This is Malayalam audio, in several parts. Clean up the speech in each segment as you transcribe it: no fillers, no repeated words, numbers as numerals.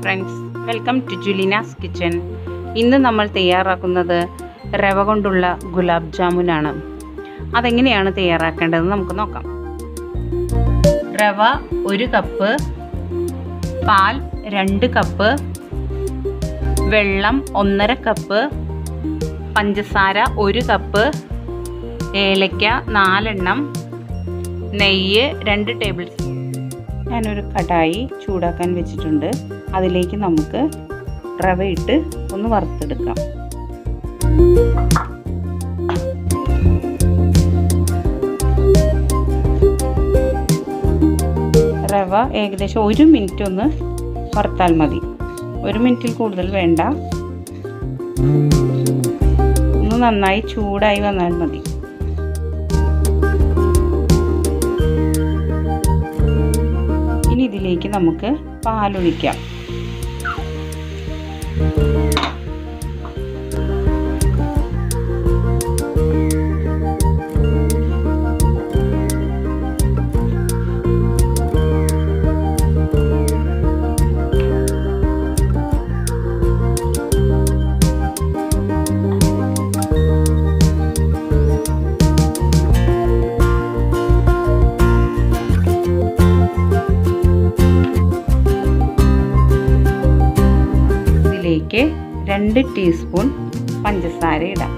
Friends, welcome to Julina's kitchen. ഇന്ന് നമ്മൾ തയ്യാറാക്കുന്നത് റവ കൊണ്ടുള്ള ഗുലാബ് ജാമുനാണ്. അതെങ്ങനെയാണ് തയ്യാറാക്കേണ്ടതെന്ന് നമുക്ക് നോക്കാം. റവ 1 കപ്പ്, പാൽ 2 കപ്പ്, വെള്ളം 1.5 കപ്പ്, പഞ്ചസാര 1 കപ്പ്, ഏലക്ക 4 എണ്ണം, നെയ്യ് 2 ടേബിൾ സ്പൂൺ. ഞാനൊരു കടായി ചൂടാക്കാൻ വെച്ചിട്ടുണ്ട്. അതിലേക്ക് നമുക്ക് റവ ഇട്ട് ഒന്ന് വറുത്തെടുക്കാം. റവ ഏകദേശം 1 മിനിറ്റ് ഒന്ന് വറുത്താൽ മതി. 1 മിനിറ്റിൽ കൂടുതൽ വേണ്ട. ഒന്ന് നന്നായി ചൂടായി വന്നാൽ മതി. ഇനി ഇതിലേക്ക് നമുക്ക് പാലൊഴിക്കാം. ഇതിലേക്ക് 2 ടീസ്പൂൺ പഞ്ചസാര ഇടാം.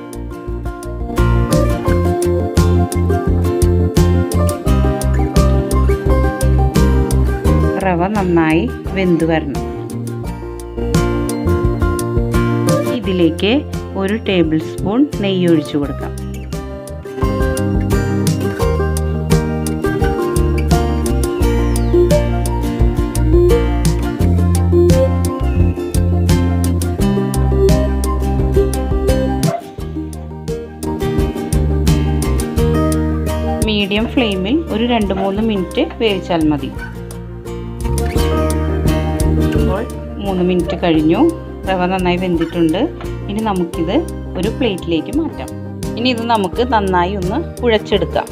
റവ നന്നായി വെന്ത് വരണം. ഇതിലേക്ക് 1 ടേബിൾ സ്പൂൺ നെയ്യ് ഒഴിച്ചു കൊടുക്കാം. മീഡിയം ഫ്ലെയിമിൽ ഒരു 2-3 മിനിറ്റ് വേവിച്ചാൽ മതി. ഇപ്പോൾ 3 മിനിറ്റ് കഴിഞ്ഞു. റവ നന്നായി വെന്തിട്ടുണ്ട്. ഇനി നമുക്കിത് ഒരു പ്ലേറ്റിലേക്ക് മാറ്റാം. ഇനി ഇത് നമുക്ക് നന്നായി ഒന്ന് കുഴച്ചെടുക്കാം.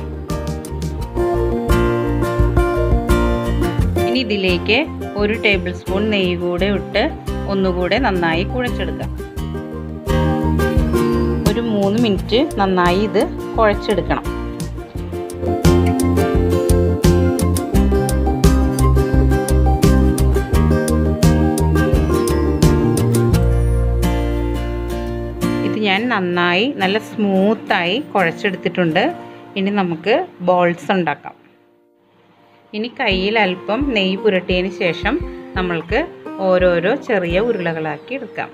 ഇനി ഇതിലേക്ക് 1 ടേബിൾ സ്പൂൺ നെയ്യ് കൂടെ ഇട്ട് ഒന്നുകൂടെ നന്നായി കുഴച്ചെടുക്കാം. ഒരു 3 മിനിറ്റ് നന്നായി ഇത് കുഴച്ചെടുക്കണം. ഞാൻ നന്നായി നല്ല സ്മൂത്തായി കുഴച്ചെടുത്തിട്ടുണ്ട്. ഇനി നമുക്ക് ബോൾസ് ഉണ്ടാക്കാം. ഇനി കയ്യിൽ അല്പം നെയ്യ് പുരട്ടിയതിന് ശേഷം നമ്മൾക്ക് ഓരോരോ ചെറിയ ഉരുളകളാക്കി എടുക്കാം.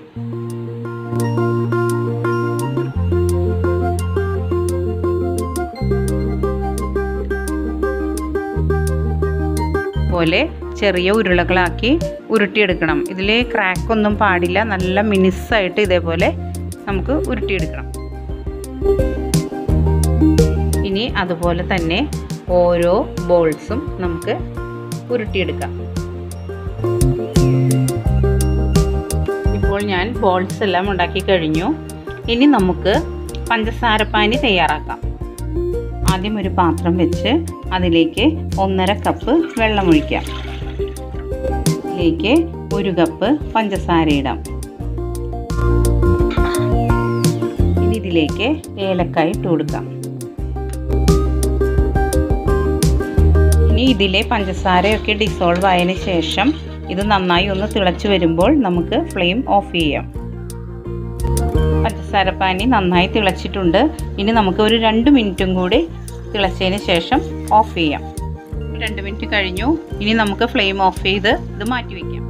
പോലെ ചെറിയ ഉരുളകളാക്കി ഉരുട്ടിയെടുക്കണം. ഇതിൽ ക്രാക്കൊന്നും പാടില്ല. നല്ല മിനുസായിട്ട് ഇതേപോലെ നമുക്ക് ഉരുട്ടിയെടുക്കണം. ഇനി അതുപോലെ തന്നെ ഓരോ ബോൾസും നമുക്ക് ഉരുട്ടിയെടുക്കാം. ഇപ്പോൾ ഞാൻ ബോൾസ് എല്ലാം ഉണ്ടാക്കി കഴിഞ്ഞു. ഇനി നമുക്ക് പഞ്ചസാരപ്പാനി തയ്യാറാക്കാം. ആദ്യം ഒരു പാത്രം വെച്ച് അതിലേക്ക് 1.5 കപ്പ് വെള്ളം ഒഴിക്കാം. ഇതിലേക്ക് 1 കപ്പ് പഞ്ചസാര ഇടാം. ഇതിലേക്ക് ഏലക്കായ ഇട്ട് കൊടുക്കാം. ഇനി ഇതിലെ പഞ്ചസാരയൊക്കെ ഡിസോൾവ് ആയതിനു ശേഷം ഇത് നന്നായി ഒന്ന് തിളച്ച് വരുമ്പോൾ നമുക്ക് ഫ്ലെയിം ഓഫ് ചെയ്യാം. പഞ്ചസാരപ്പാനി നന്നായി തിളച്ചിട്ടുണ്ട്. ഇനി നമുക്ക് ഒരു 2 മിനിറ്റും കൂടി തിളച്ചതിന് ശേഷം ഓഫ് ചെയ്യാം. 2 മിനിറ്റ് കഴിഞ്ഞു. ഇനി നമുക്ക് ഫ്ലെയിം ഓഫ് ചെയ്ത് ഇത് മാറ്റി വയ്ക്കാം.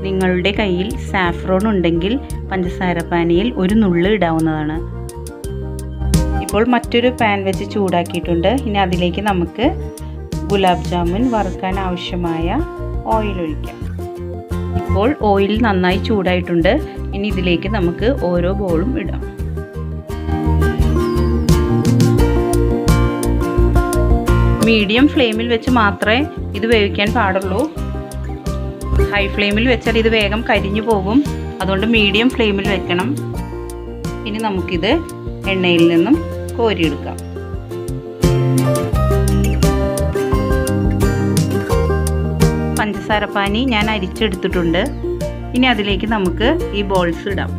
നിങ്ങളുടെ കയ്യിൽ സാഫ്രോൺ ഉണ്ടെങ്കിൽ പഞ്ചസാരപ്പാനിയിൽ ഒരു നുള്ള് ഇടാവുന്നതാണ്. ഇപ്പോൾ മറ്റൊരു പാൻ വെച്ച് ചൂടാക്കിയിട്ടുണ്ട്. ഇനി അതിലേക്ക് നമുക്ക് ഗുലാബ് ജാമുൻ വറുക്കാൻ ആവശ്യമായ ഓയിൽ ഒഴിക്കാം. ഇപ്പോൾ ഓയിൽ നന്നായി ചൂടായിട്ടുണ്ട്. ഇനി ഇതിലേക്ക് നമുക്ക് ഓരോ ബോളും ഇടാം. മീഡിയം ഫ്ലെയിമിൽ വെച്ച് മാത്രമേ ഇത് വേവിക്കാൻ പാടുള്ളൂ. ഹൈ ഫ്ലെയിമിൽ വെച്ചാൽ ഇത് വേഗം കരിഞ്ഞു പോകും. അതുകൊണ്ട് മീഡിയം ഫ്ലെയിമിൽ വെക്കണം. ഇനി നമുക്കിത് എണ്ണയിൽ നിന്നും കോരിയെടുക്കാം. പഞ്ചസാരപ്പാനി ഞാൻ അരിച്ചെടുത്തിട്ടുണ്ട്. ഇനി അതിലേക്ക് നമുക്ക് ഈ ബോൾസ് ഇടാം.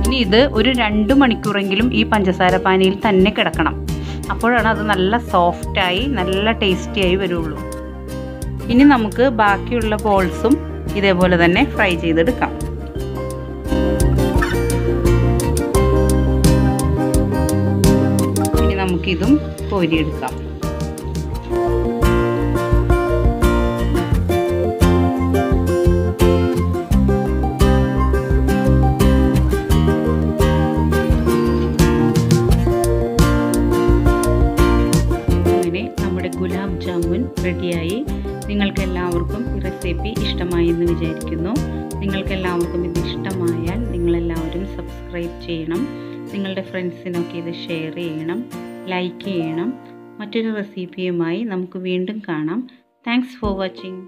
ഇനി ഇത് ഒരു 2 മണിക്കൂറെങ്കിലും ഈ പഞ്ചസാര പാനിയിൽ തന്നെ കിടക്കണം. അപ്പോഴാണ് അത് നല്ല സോഫ്റ്റായി നല്ല ടേസ്റ്റിയായി വരുള്ളൂ. ഇനി നമുക്ക് ബാക്കിയുള്ള ബോൾസും ഇതേപോലെ തന്നെ ഫ്രൈ ചെയ്തെടുക്കാം. ഇനി നമുക്കിതും കോരിയെടുക്കാം. ഗുലാബ് ജാമുൻ റെഡിയായി. നിങ്ങൾക്കെല്ലാവർക്കും ഈ റെസിപ്പി ഇഷ്ടമായി എന്ന് വിചാരിക്കുന്നു. നിങ്ങൾക്കെല്ലാവർക്കും ഇത് ഇഷ്ടമായാൽ നിങ്ങളെല്ലാവരും സബ്സ്ക്രൈബ് ചെയ്യണം. നിങ്ങളുടെ ഫ്രണ്ട്സിനൊക്കെ ഇത് ഷെയർ ചെയ്യണം, ലൈക്ക് ചെയ്യണം. മറ്റൊരു റെസിപ്പിയുമായി നമുക്ക് വീണ്ടും കാണാം. Thanks for watching.